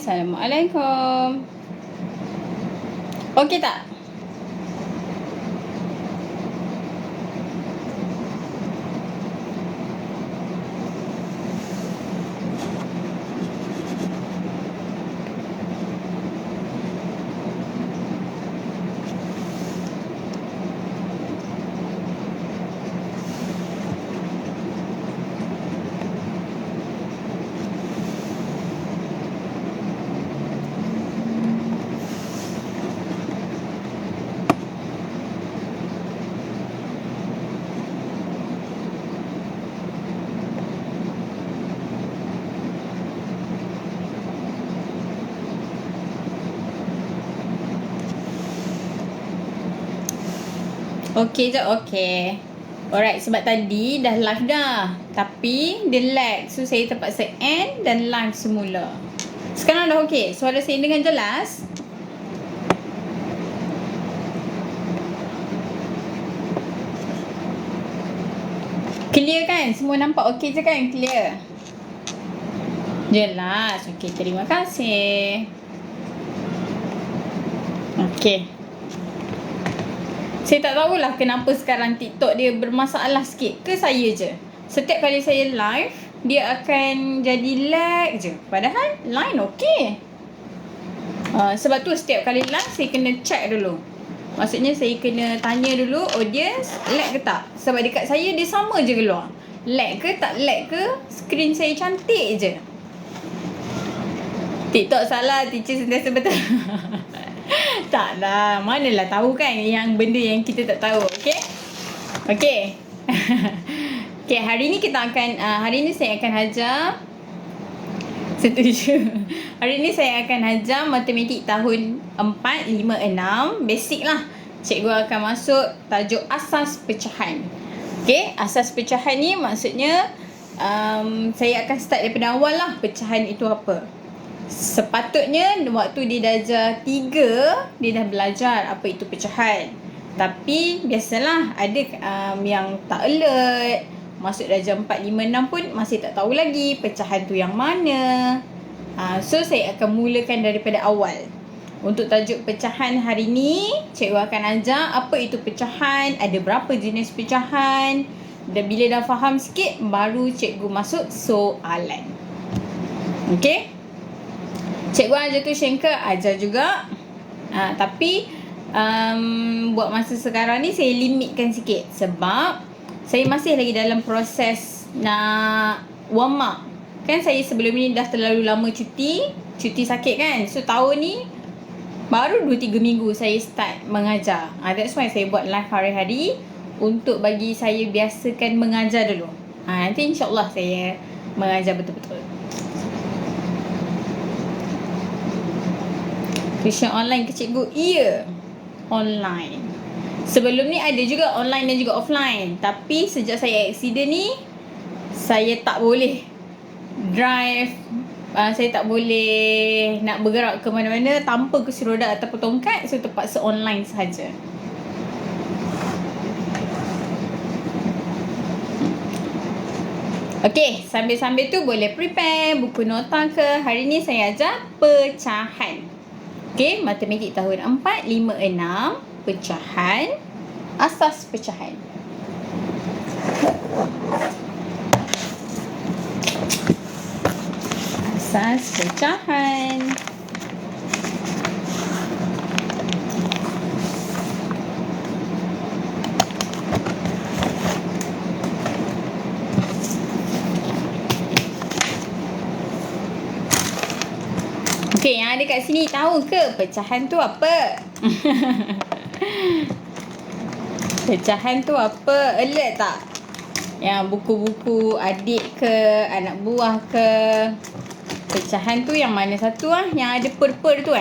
Assalamualaikum. Okey tak? Okey je, okey. Alright, sebab tadi dah live dah. Tapi dia lag. So, saya terpaksa end dan live semula. Sekarang dah okey. Suara saya dengan jelas. Clear kan? Semua nampak okey je kan? Clear. Jelas. Okey, terima kasih. Okey. Saya tak tahulah kenapa sekarang TikTok dia bermasalah sikit. Ke saya je? Setiap kali saya live, dia akan jadi lag je. Padahal line okey. Sebab tu setiap kali live, saya kena check dulu. Maksudnya saya kena tanya dulu audience lag ke tak. Sebab dekat saya dia sama je keluar. Lag ke tak lag ke, skrin saya cantik je. TikTok salah, teacher sentiasa betul. Taklah, manalah tahu kan yang benda yang kita tak tahu. Okey? Okey. Okey, hari ni kita akan hari ni saya akan ajar setuju. Hari ni saya akan ajar matematik tahun 4, 5, 6. Basic lah. Cikgu akan masuk tajuk asas pecahan. Okey, asas pecahan ni maksudnya saya akan start daripada awal lah. Pecahan itu apa? Sepatutnya waktu dia darjah 3 dia dah belajar apa itu pecahan. Tapi biasalah ada yang tak alert. Masuk darjah 4, 5, 6 pun masih tak tahu lagi pecahan tu yang mana. So saya akan mulakan daripada awal. Untuk tajuk pecahan hari ni, cikgu akan ajar apa itu pecahan, ada berapa jenis pecahan. Dan bila dah faham sikit, baru cikgu masuk soalan. Okey? Cikgu ajar tuition ke? Ajar juga. Tapi buat masa sekarang ni saya limitkan sikit. Sebab saya masih lagi dalam proses nak warm up. Kan saya sebelum ni dah terlalu lama cuti sakit kan. So tahun ni baru 2-3 minggu saya start mengajar. That's why saya buat live hari-hari untuk bagi saya biasakan mengajar dulu. Nanti insyaAllah saya mengajar betul-betul. Tuition online ke cikgu? Ya, online. Sebelum ni ada juga online dan juga offline. Tapi sejak saya accident ni, saya tak boleh drive. Saya tak boleh nak bergerak ke mana-mana tanpa kursi roda ataupun tongkat. So terpaksa online sahaja. Okey, sambil-sambil tu boleh prepare buku nota ke. Hari ni saya ajar pecahan. Okey, matematik tahun 4, 5, 6. Pecahan. Asas pecahan. Asas pecahan. Okey, yang ada kat sini tahu ke pecahan tu apa? Pecahan tu apa? Alert tak? Yang buku-buku adik ke, anak buah ke. Pecahan tu yang mana satu lah? Yang ada per-per tu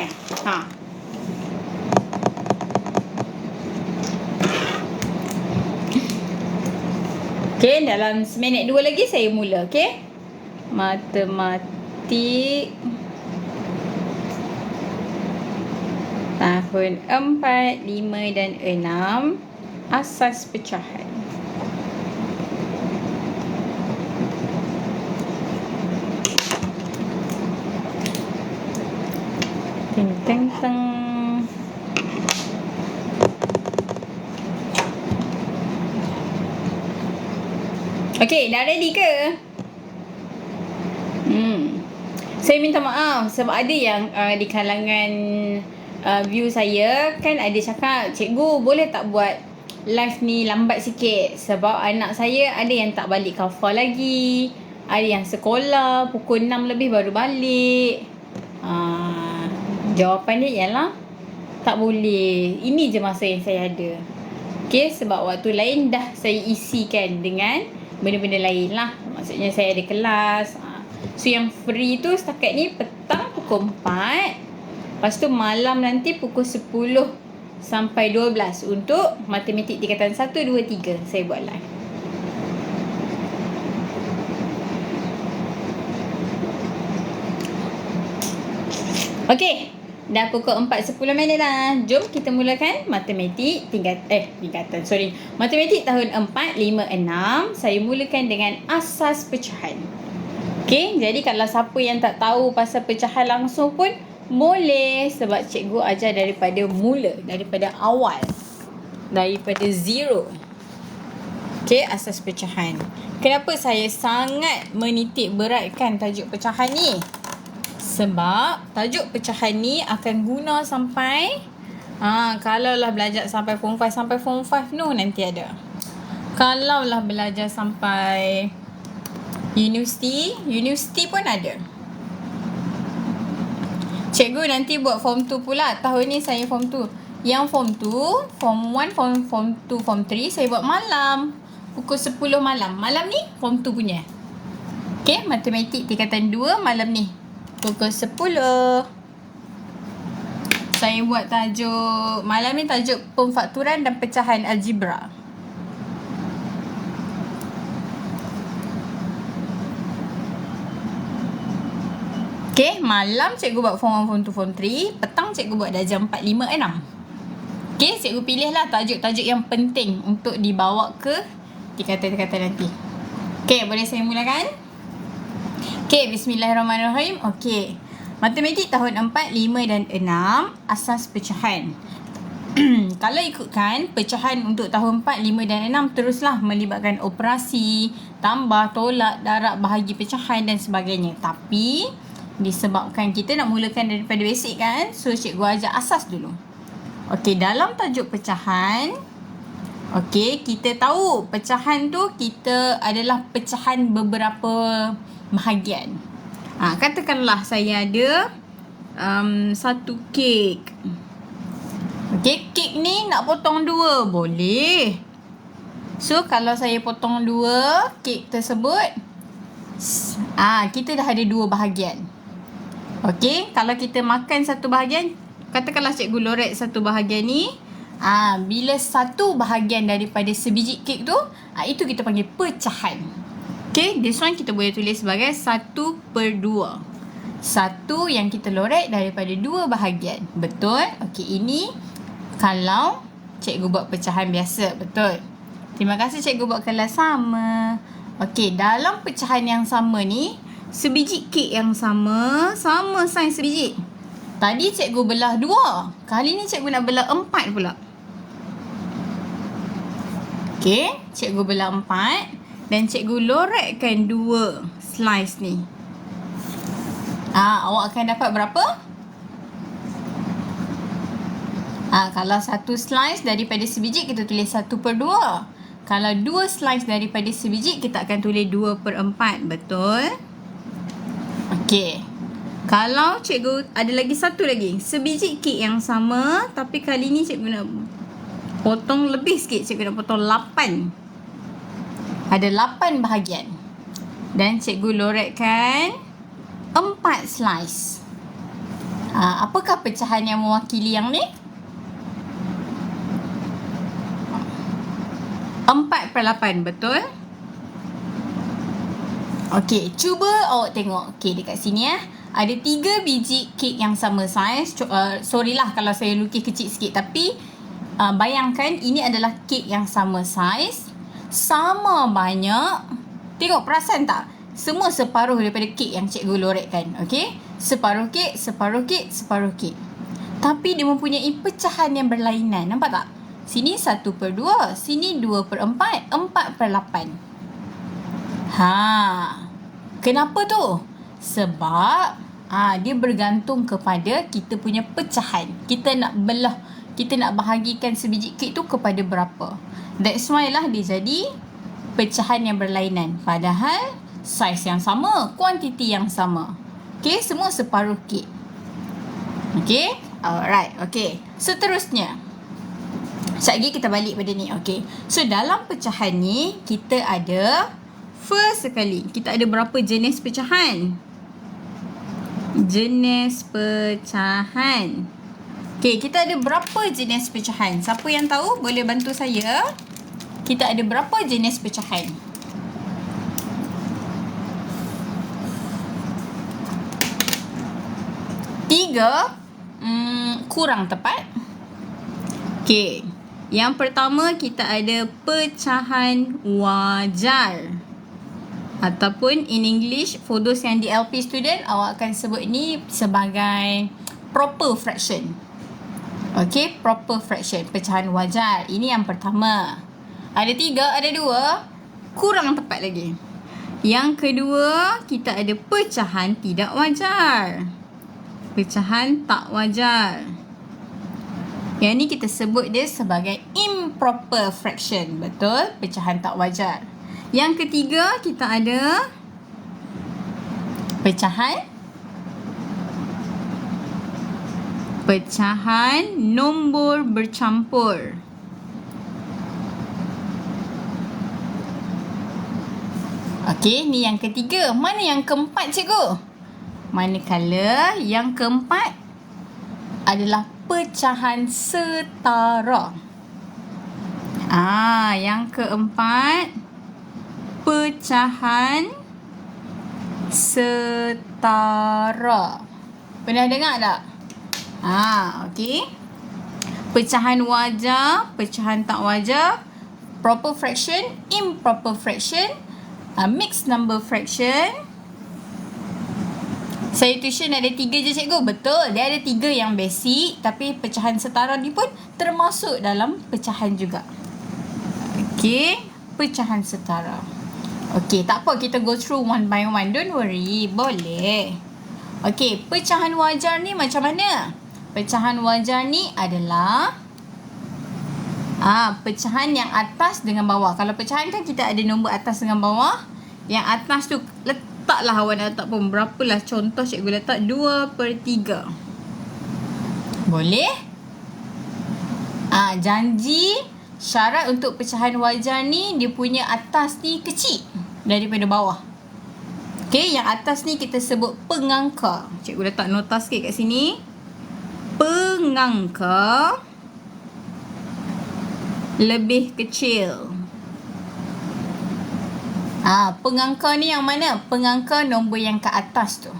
Okey, dalam seminit 2 lagi saya mula, okey? Matematik tahun 4, 5 dan 6. Asas pecahan. Okey, dah ready ke? Saya minta maaf sebab ada yang di kalangan view saya kan ada cakap, cikgu boleh tak buat live ni lambat sikit sebab anak saya ada yang tak balik kafar lagi, ada yang sekolah pukul 6 lebih baru balik. Jawapan dia ialah tak boleh. Ini je masa yang saya ada. Okay, sebab waktu lain dah saya isikan dengan benda-benda lain lah. Maksudnya saya ada kelas. So yang free tu setakat ni petang pukul 4. Lepas tu malam nanti pukul 10 sampai 12 untuk matematik tingkatan 1, 2, 3 saya buat live. Okay, dah pukul 4.10 dah. Jom kita mulakan matematik matematik tahun 4, 5, 6. Saya mulakan dengan asas pecahan. Okay, jadi kalau siapa yang tak tahu pasal pecahan langsung pun boleh, sebab cikgu ajar daripada mula, daripada awal, daripada zero. Okay, asas pecahan. Kenapa saya sangat menitik beratkan tajuk pecahan ni? Sebab tajuk pecahan ni akan guna sampai kalau lah belajar sampai form 5, sampai form 5 no nanti ada. Kalau lah belajar sampai universiti pun ada. Cikgu nanti buat form 2 pula. Tahun ni saya form 2. Yang form 2, form 1, form 2, form 3 saya buat malam. Pukul 10 malam. Malam ni form 2 punya. Okay, matematik tingkatan 2 malam ni. Pukul 10. Saya buat tajuk, malam ni tajuk pemfakturan dan pecahan algebra. Okay, malam cikgu buat form 1, form 2, form 3. Petang cikgu buat darjah 4, 5, 6. Okay, cikgu pilihlah tajuk-tajuk yang penting untuk dibawa ke tingkatan-tingkatan nanti. Okay, boleh saya mulakan? Okay, bismillahirrahmanirrahim. Okay, matematik tahun 4, 5 dan 6. Asas pecahan. Kalau ikutkan pecahan untuk tahun 4, 5 dan 6 teruslah melibatkan operasi, tambah, tolak, darab, bahagi pecahan dan sebagainya. Tapi disebabkan kita nak mulakan daripada basic kan, so cikgu ajar asas dulu. Okey, dalam tajuk pecahan, okey, kita tahu pecahan tu kita adalah pecahan beberapa bahagian. Katakanlah saya ada satu kek. Okey, kek ni nak potong 2 boleh. So kalau saya potong 2 kek tersebut, kita dah ada 2 bahagian. Okey, kalau kita makan satu bahagian, katakanlah cikgu lorek satu bahagian ni, bila satu bahagian daripada sebiji kek tu, itu kita panggil pecahan. Okey, this one kita boleh tulis sebagai 1/2. Satu yang kita lorek daripada 2 bahagian. Betul? Okey, ini kalau cikgu buat pecahan biasa. Betul? Terima kasih cikgu buat kelas sama. Okey, dalam pecahan yang sama ni, sebiji kek yang sama saiz sebiji. Tadi cikgu belah 2. Kali ni cikgu nak belah 4 pula. Okey, cikgu belah 4 dan cikgu lorekkan 2 slice ni. Awak akan dapat berapa? Kalau satu slice daripada sebiji kita tulis 1/2. Kalau 2 slice daripada sebiji kita akan tulis 2/4. Betul? Okey. Kalau cikgu ada lagi satu lagi, sebiji kek yang sama tapi kali ni cikgu nak potong lebih sikit, cikgu nak potong 8. Ada 8 bahagian. Dan cikgu lorekkan 4 slice. Apakah pecahan yang mewakili yang ni? 4/8, betul? Okey, cuba awak tengok. Okey, dekat sini ada 3 biji kek yang sama saiz. Sorry lah kalau saya lukis kecil sikit, tapi bayangkan ini adalah kek yang sama saiz, sama banyak. Tengok, perasan tak? Semua separuh daripada kek yang cikgu lorekkan. Okey, separuh kek, separuh kek, separuh kek. Tapi dia mempunyai pecahan yang berlainan. Nampak tak? Sini 1/2, sini 2/4, 4/8. Kenapa tu? Sebab dia bergantung kepada kita punya pecahan. Kita nak belah, kita nak bahagikan sebiji kek tu kepada berapa. That's why lah dia jadi pecahan yang berlainan. Padahal saiz yang sama, kuantiti yang sama. Okay, semua separuh kek. Okay, alright. Okay, seterusnya. Sekejap lagi kita balik pada ni. Okay, so dalam pecahan ni kita ada, first sekali, kita ada berapa jenis pecahan? Jenis pecahan. Okay, kita ada berapa jenis pecahan? Siapa yang tahu boleh bantu saya? Kita ada berapa jenis pecahan? Tiga. Kurang tepat. Okay, yang pertama kita ada pecahan wajar. Ataupun in English, for those yang DLP student, awak akan sebut ni sebagai proper fraction. Okay, proper fraction, pecahan wajar. Ini yang pertama. Ada tiga, ada dua, kurang tepat lagi. Yang kedua, kita ada pecahan tidak wajar. Pecahan tak wajar. Yang ni kita sebut dia sebagai improper fraction. Betul? Pecahan tak wajar. Yang ketiga, kita ada pecahan nombor bercampur. Okey, ni yang ketiga. Mana yang keempat, cikgu? Manakala yang keempat adalah pecahan setara. Yang keempat, pecahan setara. Pernah dengar tak? Okey. Pecahan wajar, pecahan tak wajar, proper fraction, improper fraction, mixed number fraction. Saya tuition ada 3 je, cikgu. Betul, dia ada 3 yang basic, tapi pecahan setara ni pun termasuk dalam pecahan juga. Okey, pecahan setara. Okey, tak apa, kita go through one by one. Don't worry, boleh. Okey, pecahan wajar ni macam mana? Pecahan wajar ni adalah pecahan yang atas dengan bawah. Kalau pecahan kan kita ada nombor atas dengan bawah. Yang atas tu letaklah awak nak letak pun berapalah. Contoh cikgu letak 2/3. Boleh? Janji syarat untuk pecahan wajar ni, dia punya atas ni kecil daripada bawah. Okey, yang atas ni kita sebut pengangka. Cikgu letak nota sikit kat sini. Pengangka lebih kecil. Pengangka ni yang mana? Pengangka nombor yang ke atas tu.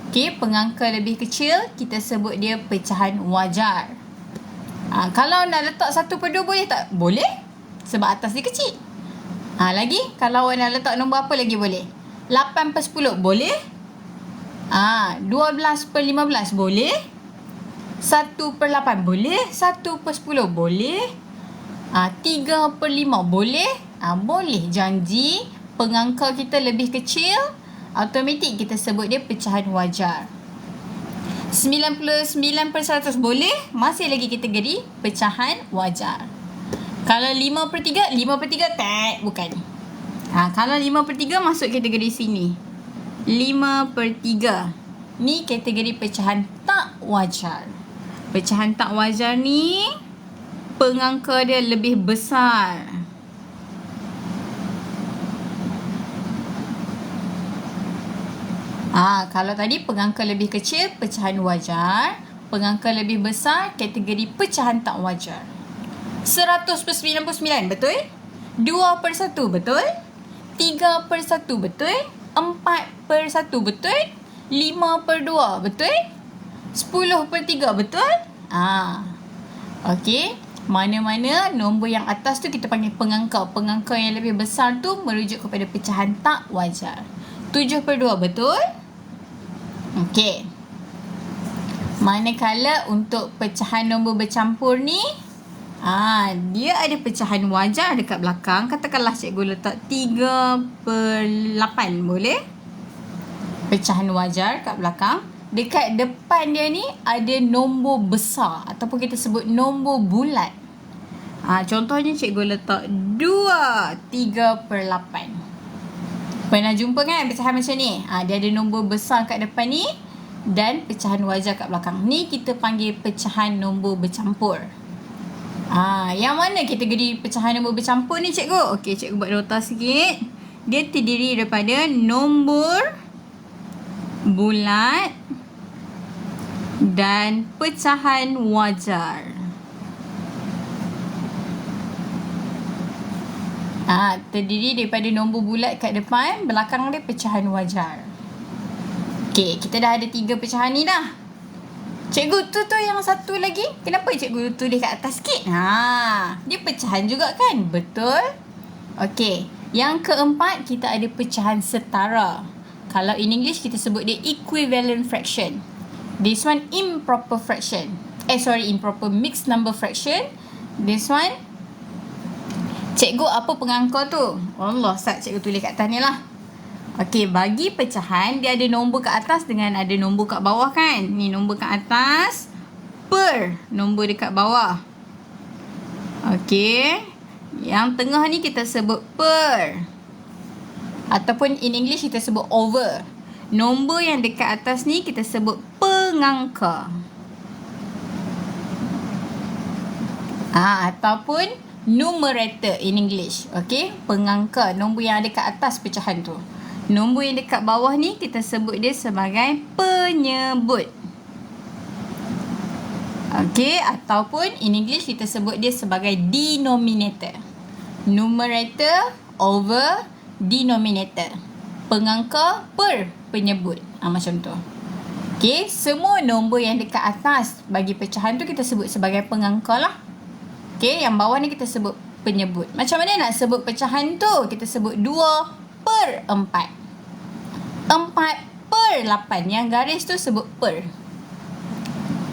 Okey, pengangka lebih kecil, kita sebut dia pecahan wajar. Kalau nak letak 1/2 boleh tak? Boleh. Sebab atas dia kecil. Lagi, kalau awak nak letak nombor apa lagi boleh? 8/10 boleh. 12/15 boleh. 1/8 boleh. 1/10 boleh. 3/5 boleh. Boleh. Janji pengangka kita lebih kecil, automatik kita sebut dia pecahan wajar. 99% boleh, masih lagi kategori pecahan wajar. Kalau 5/3, 5/3 tak, bukan. Kalau 5/3 masuk kategori sini. 5/3 ni kategori pecahan tak wajar. Pecahan tak wajar ni pengangka dia lebih besar. Kalau tadi pengangka lebih kecil, pecahan wajar. Pengangka lebih besar, kategori pecahan tak wajar. 100/99, betul? 2/1, betul? 3/1, betul? 4/1, betul? 5/2, betul? 10/3, betul? Okey. Mana-mana nombor yang atas tu kita panggil pengangka. Pengangka yang lebih besar tu merujuk kepada pecahan tak wajar. 7/2, betul? Okey. Manakala untuk pecahan nombor bercampur ni, Dia ada pecahan wajar dekat belakang. Katakanlah cikgu letak 3/8. Boleh? Pecahan wajar kat belakang. Dekat depan dia ni ada nombor besar ataupun kita sebut nombor bulat. Contohnya cikgu letak 2 3/8. Pernah jumpa kan pecahan macam ni? Dia ada nombor besar kat depan ni dan pecahan wajar kat belakang. Ni kita panggil pecahan nombor bercampur. Yang mana kategori pecahan nombor bercampur ni cikgu? Okey, cikgu buat nota sikit. Dia terdiri daripada nombor bulat dan pecahan wajar. Terdiri daripada nombor bulat kat depan, belakang dia pecahan wajar. Okey, kita dah ada 3 pecahan ni dah. Cikgu tu yang satu lagi, kenapa cikgu tulis kat atas sikit? Dia pecahan juga kan? Betul? Okey, yang keempat kita ada pecahan setara. Kalau in English kita sebut dia equivalent fraction. This one improper fraction. Improper mixed number fraction. This one, cikgu apa pengangka tu? Allah, cikgu tulis kat atas ni lah. Okey, bagi pecahan dia ada nombor kat atas dengan ada nombor kat bawah kan? Ni nombor kat atas per nombor dekat bawah. Okey. Yang tengah ni kita sebut per. Ataupun in English kita sebut over. Nombor yang dekat atas ni kita sebut pengangka. Ataupun numerator in English. Okey, pengangka, nombor yang ada kat atas pecahan tu. Nombor yang dekat bawah ni kita sebut dia sebagai penyebut. Okey, ataupun in English kita sebut dia sebagai denominator. Numerator over denominator. Pengangka per penyebut. Macam tu. Okey, semua nombor yang dekat atas bagi pecahan tu kita sebut sebagai pengangka lah. Okey, yang bawah ni kita sebut penyebut. Macam mana nak sebut pecahan tu? Kita sebut 2/4. 4/8. Yang garis tu sebut per.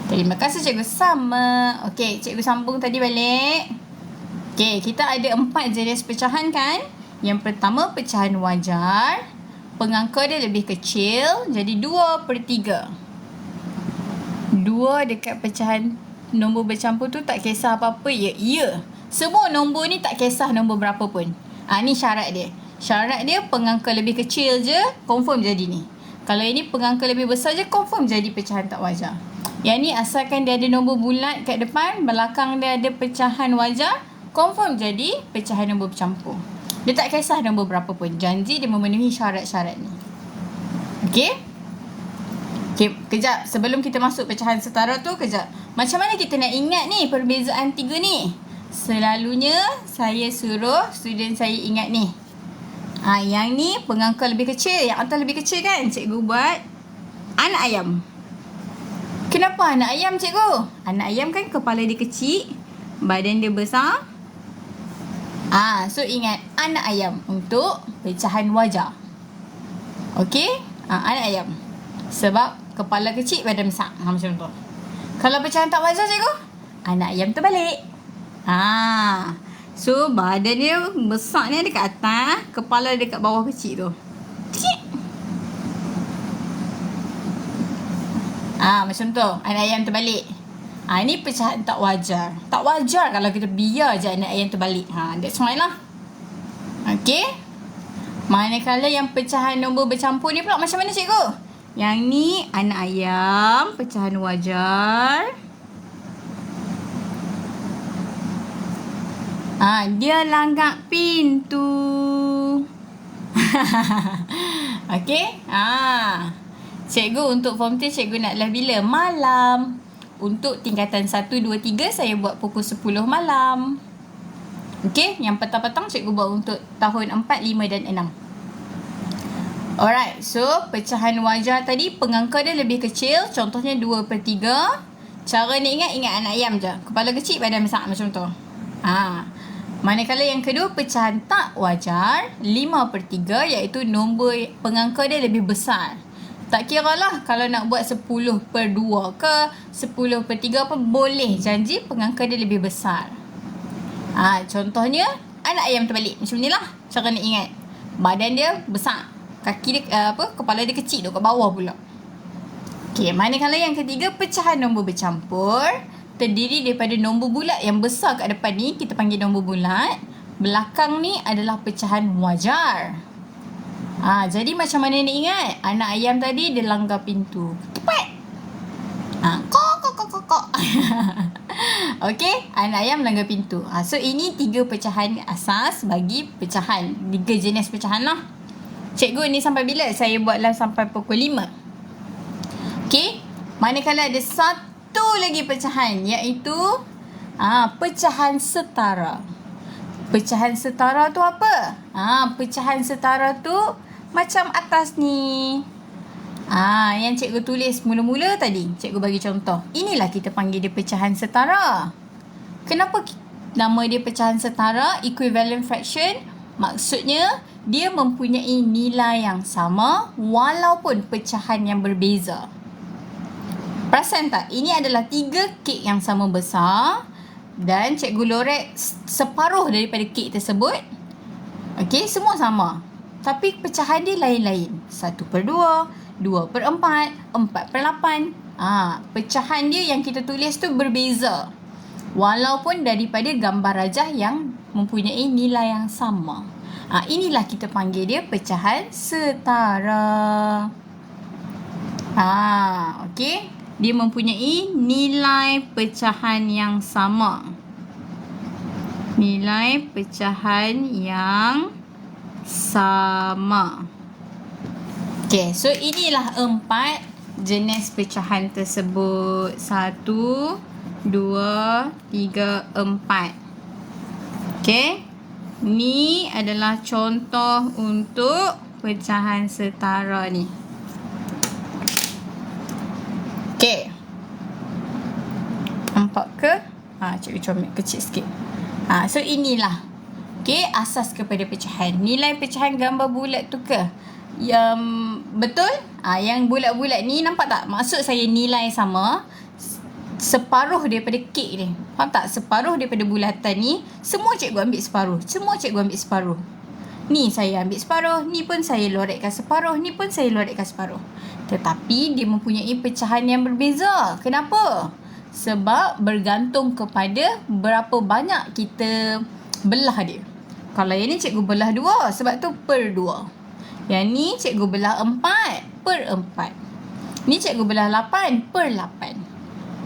Terima kasih cikgu. Sama. Okey, cikgu sambung tadi balik. Okey, kita ada 4 jenis pecahan kan? Yang pertama pecahan wajar. Pengangka dia lebih kecil. Jadi 2/3. 2 dekat pecahan nombor bercampur tu tak kisah apa-apa. Ya. Semua nombor ni tak kisah nombor berapa pun. Ni syarat dia. Syarat dia pengangka lebih kecil je, confirm jadi ni. Kalau ini pengangka lebih besar je, confirm jadi pecahan tak wajar. Yang ni asalkan dia ada nombor bulat kat depan, belakang dia ada pecahan wajar, confirm jadi pecahan nombor bercampur. Dia tak kisah nombor berapa pun. Janji dia memenuhi syarat-syarat ni. Okey? Okey, kejap. Sebelum kita masuk pecahan setara tu, kejap. Macam mana kita nak ingat ni perbezaan 3 ni? Selalunya saya suruh student saya ingat ni. Yang ni pengangka lebih kecil. Yang atas lebih kecil kan? Cikgu buat anak ayam. Kenapa anak ayam cikgu? Anak ayam kan kepala dia kecil, badan dia besar. So ingat anak ayam untuk pecahan wajar. Okey? Anak ayam. Sebab kepala kecil, badan besar. Macam tu. Kalau pecahan tak wajar cikgu? Anak ayam terbalik. So badan dia besar ni dekat atas, kepala dekat bawah kecil tu. Sikit. Macam tu. Anak ayam terbalik. Ni pecahan tak wajar. Tak wajar kalau kita biar je anak ayam terbalik. That's why lah. Okey. Manakala yang pecahan nombor bercampur ni pula macam mana cikgu? Yang ni anak ayam, pecahan wajar. Dia langgar pintu. Okey? Cikgu untuk form 3 cikgu nak live bila? Malam. Untuk tingkatan 1, 2, 3 saya buat pukul 10 malam. Okey? Yang petang-petang cikgu buat untuk tahun 4, 5 dan 6. Alright. So, pecahan wajar tadi pengangka dia lebih kecil. Contohnya 2/3. Cara nak ingat anak ayam je. Kepala kecil, badan besar macam tu. Manakala yang kedua pecahan tak wajar 5/3 iaitu nombor pengangka dia lebih besar. Tak kira lah kalau nak buat 10/2 ke 10/3 apa boleh, janji pengangka dia lebih besar. Contohnya anak ayam terbalik. Macam ni lah cara nak ingat. Badan dia besar, kaki dia kepala dia kecil tu kat bawah pula. Okey, manakala yang ketiga, pecahan nombor bercampur terdiri daripada nombor bulat yang besar kat depan ni kita panggil nombor bulat. Belakang ni adalah pecahan wajar. Jadi macam mana nak ingat? Anak ayam tadi dia langgar pintu. Tepat. Kok. Okey, anak ayam langgar pintu. So ini 3 pecahan asas bagi pecahan. 3 jenis pecahan lah. Cikgu ni sampai bila? Saya buatlah sampai pukul 5. Okey, manakala ada satu lagi pecahan iaitu pecahan setara. Pecahan setara tu apa? Pecahan setara tu macam atas ni. Yang cikgu tulis mula-mula tadi, cikgu bagi contoh. Inilah kita panggil dia pecahan setara. Kenapa nama dia pecahan setara? Equivalent fraction maksudnya dia mempunyai nilai yang sama walaupun pecahan yang berbeza. Perasan tak? Ini adalah 3 kek yang sama besar dan cikgu lorek separuh daripada kek tersebut. Okey, semua sama. Tapi pecahan dia lain-lain. 1/2, 2/4, 4/8. Pecahan dia yang kita tulis tu berbeza. Walaupun daripada gambar rajah yang mempunyai nilai yang sama. Inilah kita panggil dia pecahan setara. Okey. Dia mempunyai nilai pecahan yang sama. Nilai pecahan yang sama. Okey, so inilah 4 jenis pecahan tersebut. 1, 2, 3, 4. Okey. Ni adalah contoh untuk pecahan setara ni. Okey. Nampak ke? Cikgu comel kecil sikit. So inilah. Okey, asas kepada pecahan. Nilai pecahan gambar bulat tu ke? Yang betul? Yang bulat-bulat ni nampak tak? Maksud saya nilai sama. Separuh daripada kek ni. Faham tak? Separuh daripada bulatan ni, semua cikgu ambil separuh. Semua cikgu ambil separuh. Ni saya ambil separuh, ni pun saya lorekkan separuh, ni pun saya lorekkan separuh. Tetapi dia mempunyai pecahan yang berbeza. Kenapa? Sebab bergantung kepada berapa banyak kita belah dia. Kalau yang ni cikgu belah 2, sebab tu per 2. Yang ni cikgu belah 4/4. Ni cikgu belah 8/8.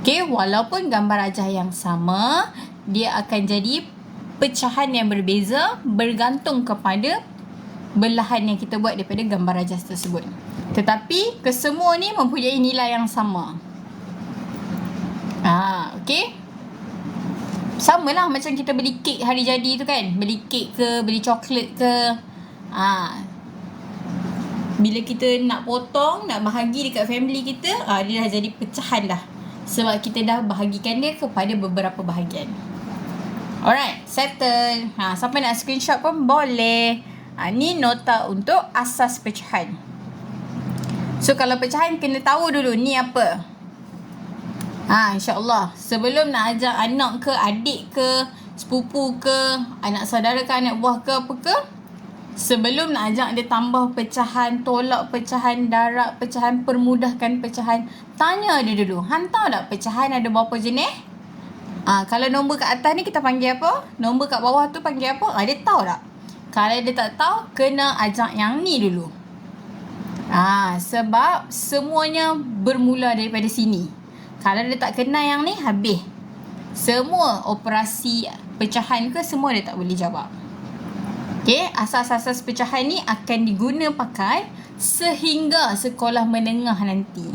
Okey, walaupun gambar rajah yang sama, dia akan jadi pecahan yang berbeza bergantung kepada belahan yang kita buat daripada gambar rajah tersebut. Tetapi kesemua ni mempunyai nilai yang sama. Okey. Samalah macam kita beli kek hari jadi tu kan. Beli kek ke, beli coklat ke. Bila kita nak potong, nak bahagi dekat family kita, dia dah jadi pecahan dah. Sebab kita dah bahagikan dia kepada beberapa bahagian. Alright, settle. Siapa nak screenshot pun boleh. Ni nota untuk asas pecahan. So kalau pecahan kena tahu dulu ni apa. InsyaAllah sebelum nak ajak anak ke, adik ke, sepupu ke, anak saudara ke, anak buah ke, apa ke, sebelum nak ajak dia tambah pecahan, tolak pecahan, darab pecahan, permudahkan pecahan, tanya dia dulu, hang tahu tak pecahan ada berapa jenis? Kalau nombor kat atas ni kita panggil apa? Nombor kat bawah tu panggil apa? Dia tahu tak? Kalau dia tak tahu, kena ajak yang ni dulu. Sebab semuanya bermula daripada sini. Kalau dia tak kenal yang ni, habis. Semua operasi pecahan ke, semua dia tak boleh jawab. Okay, asas-asas pecahan ni akan diguna pakai sehingga sekolah menengah nanti.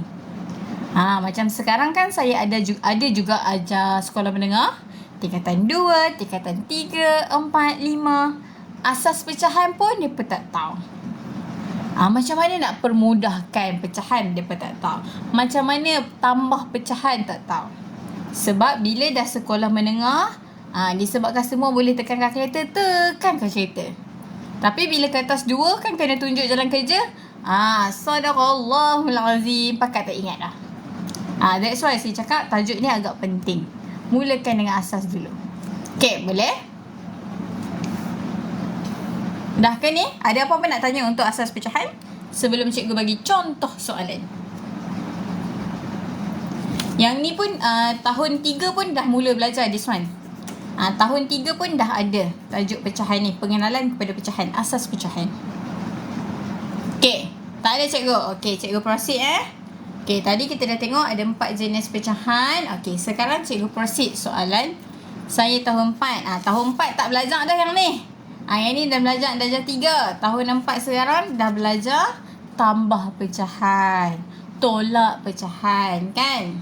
Macam sekarang kan saya ada juga ajar sekolah menengah. Tingkatan 2, tingkatan 3, 4, 5. Asas pecahan pun dia pun tak tahu. Macam mana nak permudahkan pecahan, dia pun tak tahu. Macam mana tambah pecahan, tak tahu. Sebab bila dah sekolah menengah, disebabkan semua boleh tekankan kereta, tekankan kereta. Tapi bila ke atas 2 kan kena tunjuk jalan kerja. Sadaqallahul azim, pakat tak ingat dah. That's why saya cakap tajuk ni agak penting. Mulakan dengan asas dulu. Okay, boleh? Dah ke ni? Ada apa-apa nak tanya untuk asas pecahan? Sebelum cikgu bagi contoh soalan. Yang ni pun tahun 3 pun dah mula belajar this one. Tahun 3 pun dah ada tajuk pecahan ni. Pengenalan kepada pecahan. Asas pecahan. Okay. Tak ada cikgu. Okay, cikgu proceed Okay, tadi kita dah tengok ada 4 jenis pecahan. Okay, sekarang cikgu proceed soalan. Saya tahun 4. Tahun 4 tak belajar dah yang ni. Yang ni dah belajar darjah 3. Tahun 4 sekarang dah belajar tambah pecahan. Tolak pecahan kan?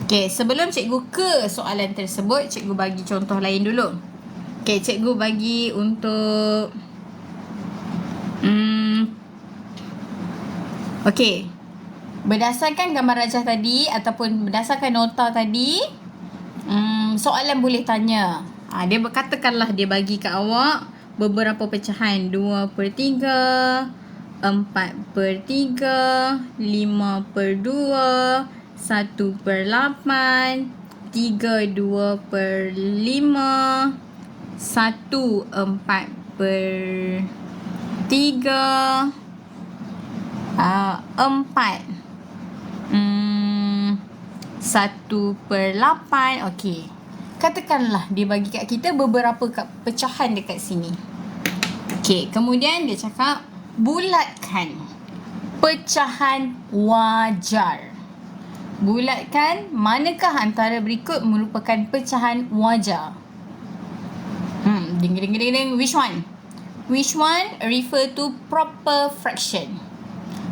Okay, sebelum cikgu ke soalan tersebut, cikgu bagi contoh lain dulu. Okay, cikgu bagi untuk okay, berdasarkan gambar rajah tadi ataupun berdasarkan nota tadi, soalan boleh tanya. Dia katakanlah dia bagi kat awak beberapa pecahan. 2/3, 4/3, 5/2, 1/8, 3/2/5, 1/4/3, 4, 1/8. Okey. Katakanlah dia bagi kat kita beberapa pecahan dekat sini. Okey, kemudian dia cakap bulatkan pecahan wajar. Bulatkan manakah antara berikut merupakan pecahan wajar? Ding ding ding ding. Which one? Which one refer to proper fraction?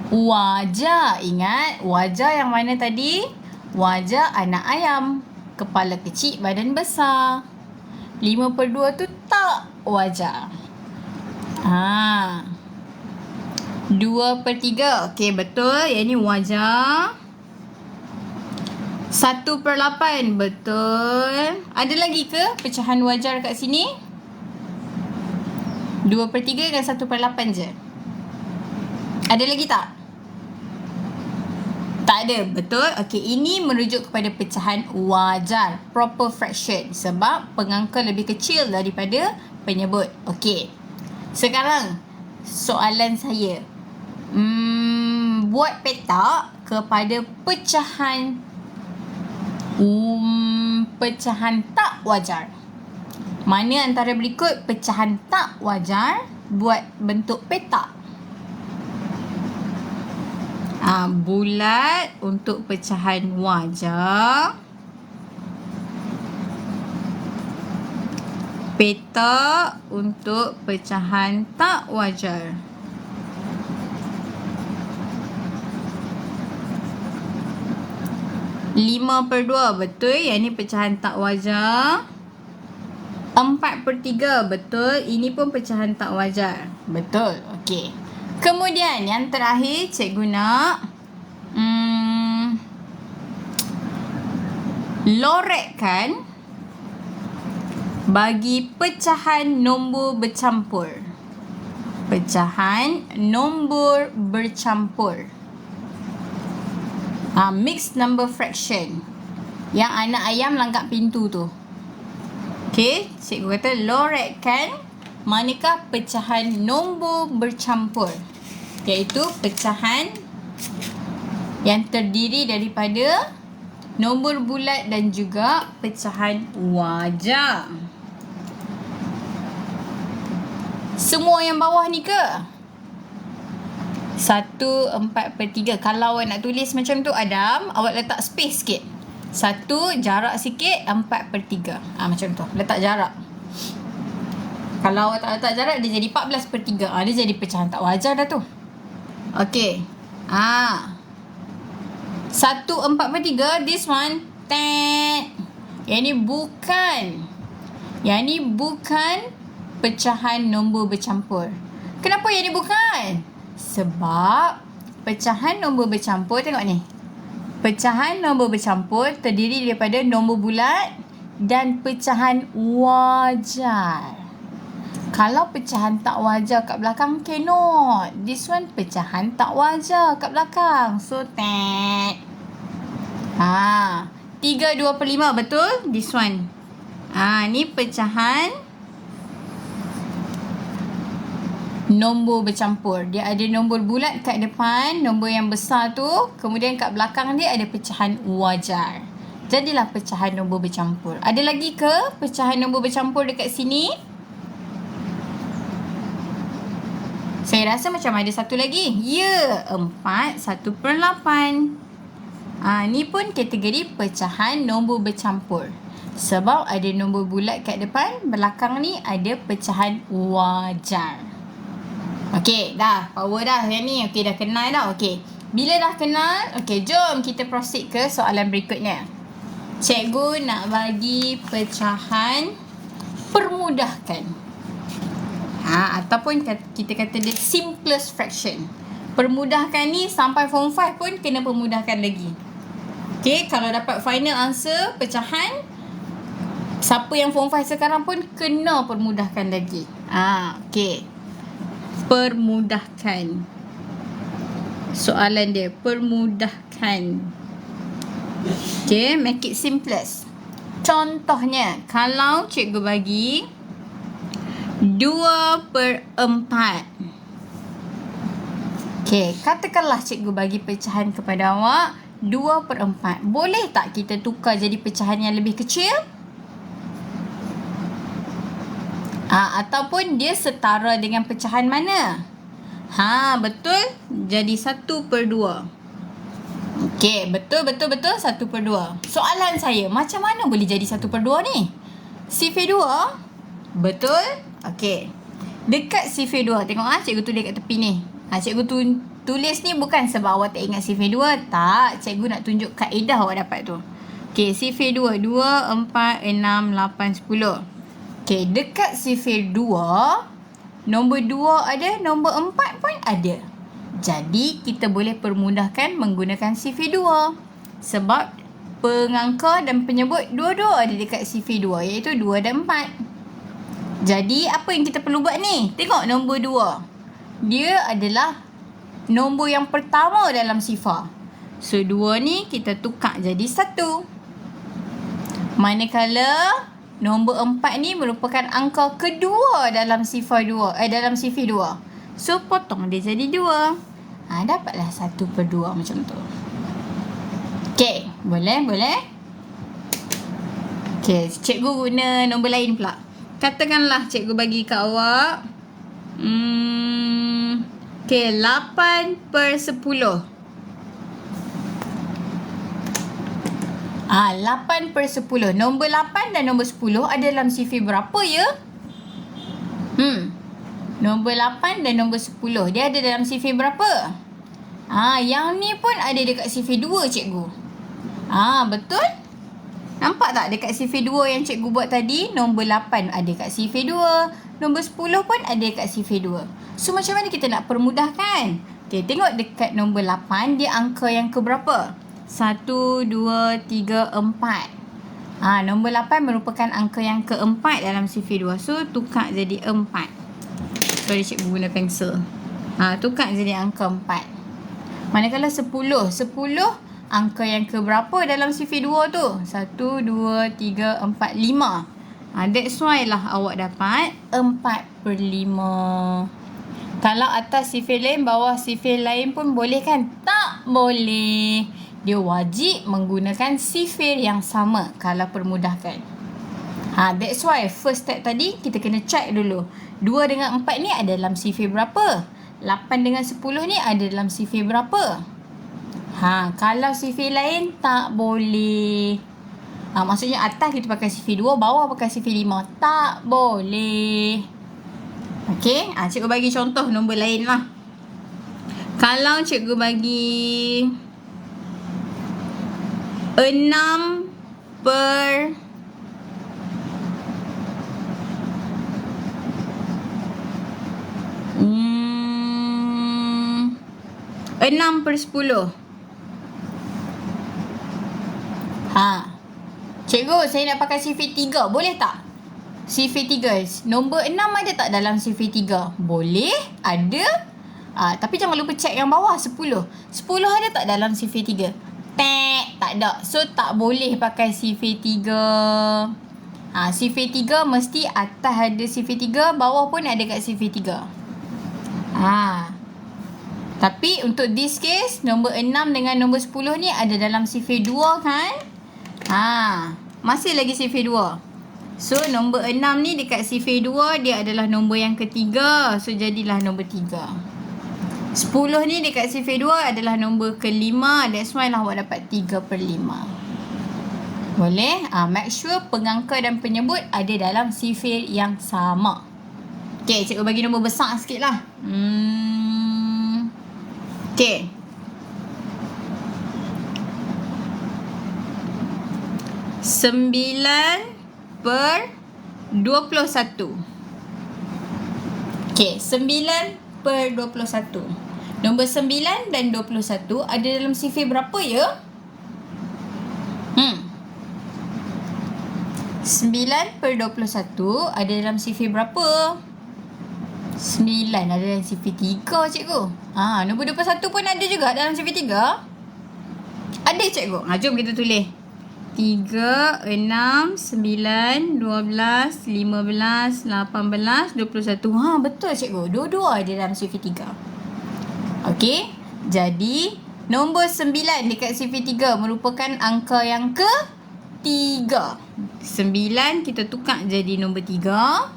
Wajar. Ingat, wajar yang mana tadi? Wajar anak ayam. Kepala kecil, badan besar. 5/2 tu tak wajar. 2/3. Okey, betul. Yang ni wajar. 1/8. Betul. Ada lagi ke pecahan wajar kat sini? 2/3 dan 1/8 je. Ada lagi tak? Tak ada. Betul. Okey, ini merujuk kepada pecahan wajar. Proper fraction. Sebab pengangka lebih kecil daripada penyebut. Okey. Sekarang, soalan saya. Buat petak kepada pecahan pecahan tak wajar. Mana antara berikut pecahan tak wajar? Buat bentuk petak. Bulat untuk pecahan wajar. Petak untuk pecahan tak wajar. (5/2) betul. Yang ni pecahan tak wajar. 4/3 betul. Ini pun pecahan tak wajar. Betul. Okey. Kemudian yang terakhir cikgu nak lorekkan bagi pecahan nombor bercampur. Pecahan nombor bercampur. Mixed number fraction. Yang anak ayam langgar pintu tu. Okey, cikgu kata lorekkan manakah pecahan nombor bercampur, iaitu pecahan yang terdiri daripada nombor bulat dan juga pecahan wajar. Semua yang bawah ni ke? 1/4/3. Kalau awak nak tulis macam tu Adam, awak letak space sikit. 1 jarak sikit, 4/3. Macam tu. Letak jarak. Kalau awak tak letak jarak, dia jadi 14/3. Dia jadi pecahan tak wajar dah tu. Okey. 1/4/3. This one. Yang ni bukan. Yang ni bukan pecahan nombor bercampur. Kenapa yang ni bukan? Sebab pecahan nombor bercampur, tengok ni. Pecahan nombor bercampur terdiri daripada nombor bulat dan pecahan wajar. Kalau pecahan tak wajar kat belakang, cannot. This one pecahan tak wajar kat belakang. So, 3/2/5 betul? This one. Ni pecahan nombor bercampur. Dia ada nombor bulat kat depan, nombor yang besar tu, kemudian kat belakang dia ada pecahan wajar. Jadilah pecahan nombor bercampur. Ada lagi ke pecahan nombor bercampur dekat sini? Saya rasa macam ada satu lagi. Ya, 4 1/8. Ni pun kategori pecahan nombor bercampur. Sebab ada nombor bulat kat depan, belakang ni ada pecahan wajar. Okey, dah. Power dah yang ni. Okey, dah kenal dah. Okey. Bila dah kenal, okey, jom kita proceed ke soalan berikutnya. Cikgu nak bagi pecahan permudahkan. Ataupun kita kata dia simplest fraction. Permudahkan ni sampai form 5 pun kena permudahkan lagi. Okey, kalau dapat final answer pecahan, siapa yang form 5 sekarang pun kena permudahkan lagi. Okey. Permudahkan. Soalan dia, permudahkan. Okay, make it simplest. Contohnya, kalau cikgu bagi 2/4. Okay, katakanlah cikgu bagi pecahan kepada awak 2/4. Boleh tak kita tukar jadi pecahan yang lebih kecil? Ataupun dia setara dengan pecahan mana? Betul. Jadi 1/2. Okey, betul 1/2. Soalan saya, macam mana boleh jadi 1/2 ni? Sifir 2? Betul? Okey. Dekat sifir 2, tengok cikgu tulis kat tepi ni. Cikgu tulis ni bukan sebab awak tak ingat sifir 2. Tak, cikgu nak tunjuk kaedah awak dapat tu. Okey, sifir 2. 2, 4, 6, 8, 10. Okey, dekat sifir 2, nombor 2 ada, nombor 4 pun ada. Jadi, kita boleh permudahkan menggunakan sifir 2. Sebab pengangka dan penyebut dua-dua ada dekat sifir 2, iaitu 2 dan 4. Jadi, apa yang kita perlu buat ni? Tengok nombor 2. Dia adalah nombor yang pertama dalam sifar. So, 2 ni kita tukar jadi 1. Manakala nombor 4 ni merupakan angka kedua dalam sifar 2, dalam sifir 2. So, potong dia jadi 2. Dapatlah 1/2 macam tu. Okey, boleh? Okey, cikgu guna nombor lain pula. Katakanlah cikgu bagi kat awak okey, 8/10. 8/10. Nombor 8 dan nombor 10 ada dalam sifir berapa ya? Nombor 8 dan nombor 10. Dia ada dalam sifir berapa? Yang ni pun ada dekat sifir 2 cikgu. Betul? Nampak tak dekat sifir 2 yang cikgu buat tadi? Nombor 8 ada kat sifir 2. Nombor 10 pun ada kat sifir 2. So, macam mana kita nak permudahkan? Okay, tengok dekat nombor 8, dia angka yang keberapa? 1, 2, 3, 4. Nombor 8 merupakan angka yang keempat dalam sifir 2. So, tukar jadi 4. Sorry, cikgu guna pensel. Tukar jadi angka 4. Manakala 10. 10 angka yang keberapa dalam sifir 2 tu? 1, 2, 3, 4, 5. That's why lah awak dapat 4/5. Kalau atas sifir lain, bawah sifir lain pun boleh kan? Tak boleh. Dia wajib menggunakan sifir yang sama kalau permudahkan. That's why first step tadi kita kena check dulu. 2 dengan 4 ni ada dalam sifir berapa? 8 dengan 10 ni ada dalam sifir berapa? Kalau sifir lain tak boleh. Maksudnya atas kita pakai sifir 2, bawah pakai sifir 5. Tak boleh. Okey, cikgu bagi contoh nombor lain lah. Kalau cikgu bagi 6 per 6/10. Cikgu, saya nak pakai sifir 3. Boleh tak? Sifir 3. Nombor 6 ada tak dalam sifir 3? Boleh. Ada. Tapi jangan lupa check yang bawah 10. 10 ada tak dalam sifir 3? Tak ada. So, tak boleh pakai sifir 3. Sifir 3 mesti atas ada sifir 3, bawah pun ada kat sifir 3. Tapi untuk this case, nombor 6 dengan nombor 10 ni ada dalam sifir 2 kan? Masih lagi sifir 2. So, nombor 6 ni dekat sifir 2, dia adalah nombor yang ketiga. So, jadilah nombor 3. 10 ni dekat sifir 2 adalah nombor kelima. That's why lah awak dapat 3/5. Boleh? Make sure pengangka dan penyebut ada dalam sifir yang sama. Okay, cikgu bagi nombor besar sikit lah. Okay. 9/21. Okay, 9/21. Nombor 9 dan 21 ada dalam sifir berapa ya? 9/21 ada dalam sifir berapa? 9 ada dalam sifir 3 cikgu. Nombor 21 pun ada juga dalam sifir 3. Ada cikgu. Jom kita tulis. 3, 6, 9, 12, 15, 18, 21. Betul cikgu. Dua-dua ada dalam sifir 3. Okey. Jadi, nombor 9 dekat sifir 3 merupakan angka yang ke-3. 9 kita tukar jadi nombor 3.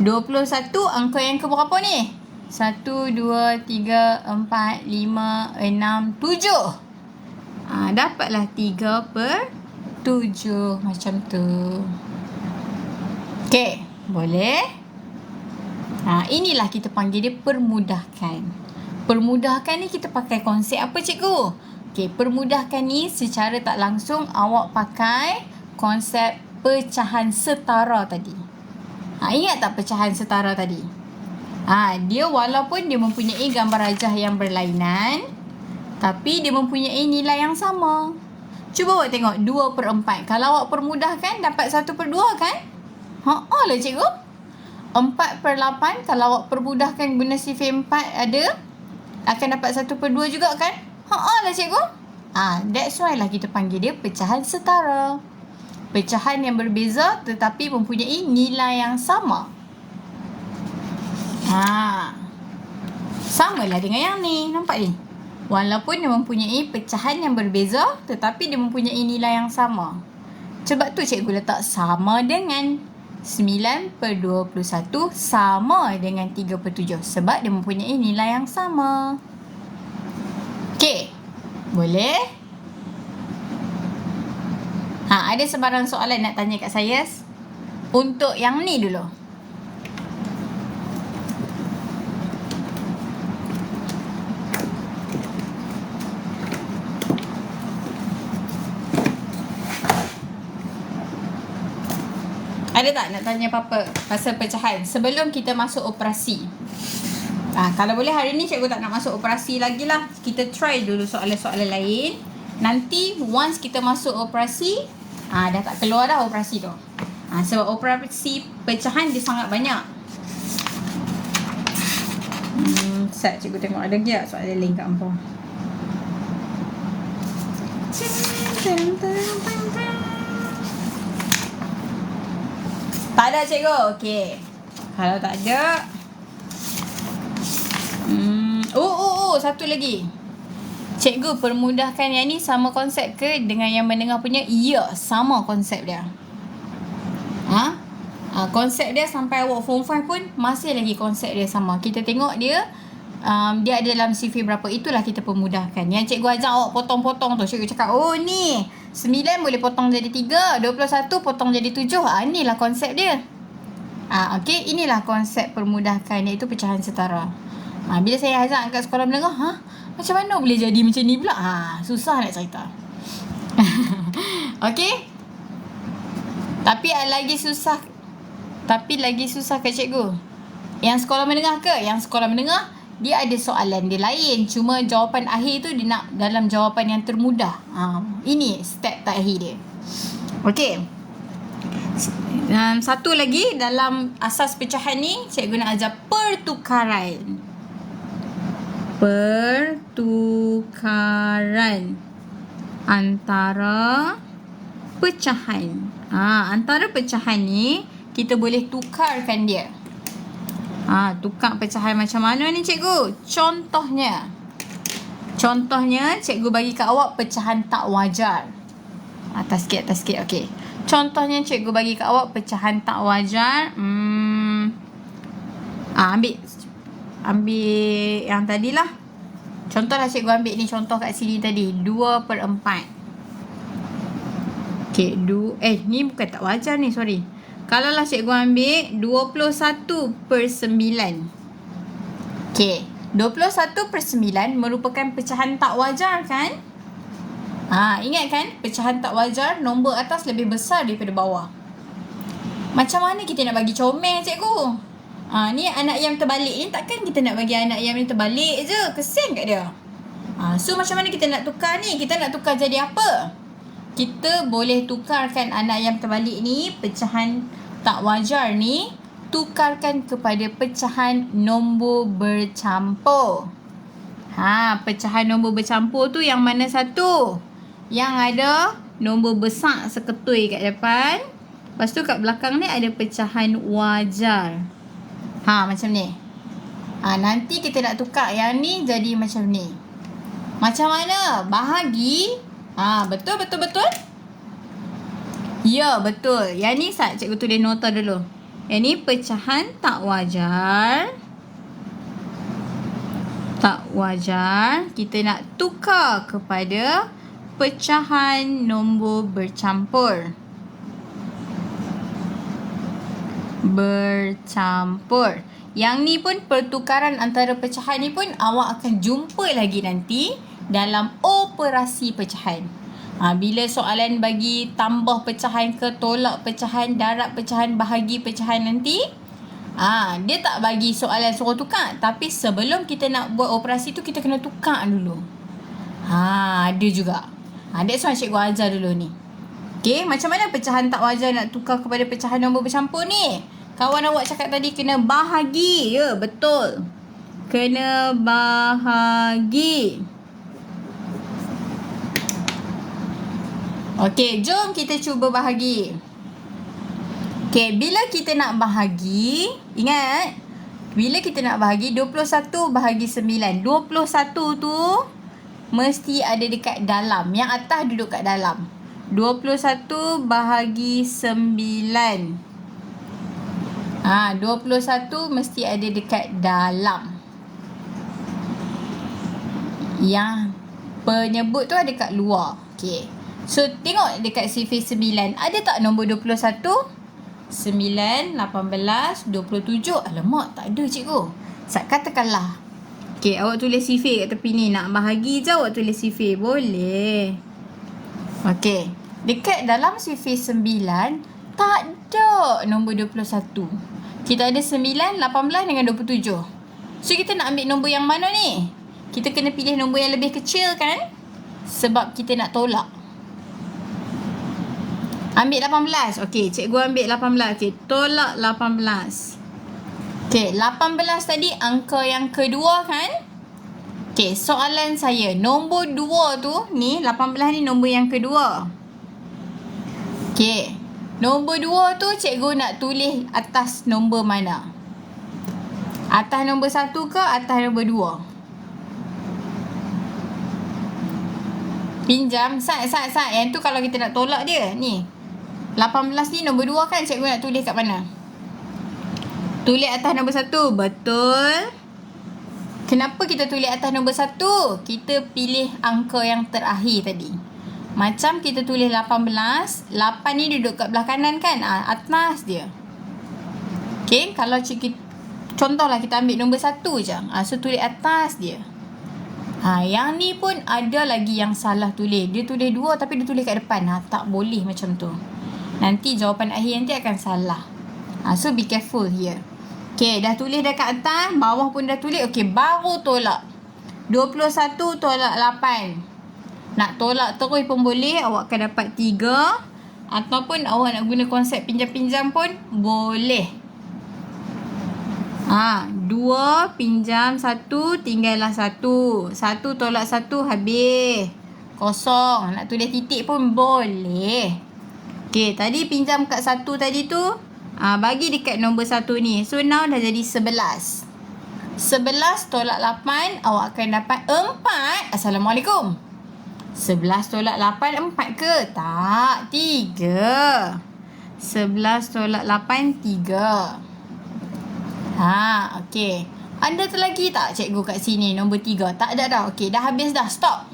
21 angka yang ke berapa ni? 1, 2, 3, 4, 5, 6, 7. Dapatlah 3/7 macam tu. Okey, boleh? Inilah kita panggil dia permudahkan. Permudahkan ni kita pakai konsep apa cikgu? Okey, permudahkan ni secara tak langsung awak pakai konsep pecahan setara tadi. Ingat tak pecahan setara tadi? Dia walaupun dia mempunyai gambar rajah yang berlainan, tapi dia mempunyai nilai yang sama. Cuba awak tengok 2/4. Kalau awak permudahkan dapat 1/2 kan? Lah cikgu. 4/8 kalau awak permudahkan guna sifir 4 ada, akan dapat 1/2 juga kan? Lah cikgu. That's why lah kita panggil dia pecahan setara. Pecahan yang berbeza tetapi mempunyai nilai yang sama. Sama lah dengan yang ni. Nampak ni? Walaupun dia mempunyai pecahan yang berbeza tetapi dia mempunyai nilai yang sama. Sebab tu cikgu letak sama dengan 9/21 sama dengan 3/7. Sebab dia mempunyai nilai yang sama. Okey. Boleh? Ada sebarang soalan nak tanya kat saya? Untuk yang ni dulu. Ada tak nak tanya apa-apa pasal pecahan sebelum kita masuk operasi? Kalau boleh hari ni cikgu tak nak masuk operasi lagi lah. Kita try dulu soalan-soalan lain. Nanti once kita masuk operasi, dah tak keluar dah operasi tu. Sebab operasi pecahan dia sangat banyak. Sekejap cikgu tengok ada lagi tak soalan lain kat hampa. Tak ada cikgu. Okey. Kalau tak ada, satu lagi. Cikgu permudahkan yang ni sama konsep ke dengan yang menengah punya? Ya, sama konsep dia. Konsep dia sampai awak form 5 pun masih lagi konsep dia sama. Kita tengok dia dia ada dalam sifir berapa, itulah kita permudahkan. Yang cikgu ajak awak potong-potong tu, cikgu cakap ni 9 boleh potong jadi 3, 21 potong jadi 7. Inilah konsep dia. Okey, inilah konsep permudahkan, iaitu pecahan setara. Bila saya ajak kat sekolah menengah, macam mana boleh jadi macam ni pula? Susah nak cerita. Okey. Tapi lagi susah ke cikgu? Yang sekolah menengah ke? Yang sekolah menengah dia ada soalan dia lain. Cuma jawapan akhir tu dia nak dalam jawapan yang termudah. Ini step terakhir dia. Okey. Satu lagi dalam asas pecahan ni, cikgu nak ajar pertukaran. Pertukaran antara pecahan. Antara pecahan ni kita boleh tukarkan dia. Tukar pecahan macam mana ni cikgu? Contohnya cikgu bagi kat awak pecahan tak wajar. Atas sikit. Okey. Contohnya cikgu bagi kat awak pecahan tak wajar. Ambil yang tadilah. Contohlah cikgu ambil ni contoh kat sini tadi. 2/4. Okey, ni bukan tak wajar ni, sorry. Kalau lah cikgu ambil 21/9. Okey, 21/9 merupakan pecahan tak wajar kan? Ingat kan? Pecahan tak wajar, nombor atas lebih besar daripada bawah. Macam mana kita nak bagi comel cikgu? Ni anak ayam terbalik ni, takkan kita nak bagi anak ayam ni terbalik je. Kesian kat dia. So macam mana kita nak tukar ni? Kita nak tukar jadi apa? Kita boleh tukarkan anak ayam terbalik ni, pecahan tak wajar ni, tukarkan kepada pecahan nombor bercampur. Pecahan nombor bercampur tu yang mana satu? Yang ada nombor besar seketui kat depan. Lepas tu kat belakang ni ada pecahan wajar. Macam ni. Nanti kita nak tukar yang ni jadi macam ni. Macam mana? Bahagi. Betul? Ya, betul. Yang ni cikgu tulis nota dulu. Yang ni pecahan tak wajar. Tak wajar. Kita nak tukar kepada pecahan nombor bercampur. Yang ni pun pertukaran antara pecahan ni pun awak akan jumpa lagi nanti dalam operasi pecahan. Bila soalan bagi tambah pecahan ke, tolak pecahan, darab pecahan, bahagi pecahan nanti, dia tak bagi soalan suruh tukar. Tapi sebelum kita nak buat operasi tu, kita kena tukar dulu. Ada juga. That's why cikgu ajar dulu ni. Okay, macam mana pecahan tak wajar nak tukar kepada pecahan nombor bercampur ni? Kawan awak cakap tadi kena bahagi. Ya, betul. Kena bahagi. Okey, jom kita cuba bahagi. Okey, bila kita nak bahagi, ingat, bila kita nak bahagi 21 bahagi 9. 21 tu mesti ada dekat dalam. Yang atas duduk kat dalam. 21 bahagi 9. 21 mesti ada dekat dalam. Yang penyebut tu ada kat luar. Okey. So, tengok dekat sifir 9. Ada tak nombor 21? 9, 18, 27. Alamak, tak ada cikgu. Katakanlah. Okey, awak tulis sifir kat tepi ni. Nak bahagi je awak tulis sifir. Boleh. Okey. Dekat dalam sifir 9, tak ada nombor 21. Kita ada 9, 18 dengan 27. So, kita nak ambil nombor yang mana ni? Kita kena pilih nombor yang lebih kecil kan? Sebab kita nak tolak. Ambil 18. Okey, cikgu ambil 18. Okey, tolak 18. Okey, 18 tadi angka yang kedua kan? Okey, soalan saya. Nombor 2 tu, ni 18 ni nombor yang kedua. Okey, nombor 2 tu cikgu nak tulis atas nombor mana? Atas nombor 1 ke atas nombor 2? Pinjam. Sat. Yang tu kalau kita nak tolak dia. Ni. 18 ni nombor 2 kan? Cikgu nak tulis kat mana? Tulis atas nombor 1. Betul. Kenapa kita tulis atas nombor 1? Kita pilih angka yang terakhir tadi. Macam kita tulis 18. 8 ni duduk kat belah kanan kan? Atas dia. Okay. Kalau contohlah kita ambil nombor 1 je. So tulis atas dia. Yang ni pun ada lagi yang salah tulis. Dia tulis 2 tapi dia tulis kat depan. Tak boleh macam tu. Nanti jawapan akhir nanti akan salah. So be careful here. Okay, dah tulis dekat atas. Bawah pun dah tulis. Okay, baru tolak. 21 tolak 8. Nak tolak terus pun boleh. Awak akan dapat 3. Ataupun awak nak guna konsep pinjam-pinjam pun boleh. 2 pinjam 1, tinggallah 1. 1 tolak 1 habis. Kosong. Nak tulis titik pun boleh. Okey, tadi pinjam kat 1 tadi tu Bagi dekat nombor 1 ni. So now dah jadi 11. 11 tolak 8, awak akan dapat 4. Assalamualaikum. 11 tolak 8 4 ke? Tak, 3. 11 tolak 8 3. Okey. Ada tu lagi tak cikgu kat sini nombor 3? Tak ada dah. Okey, dah habis dah. Stop.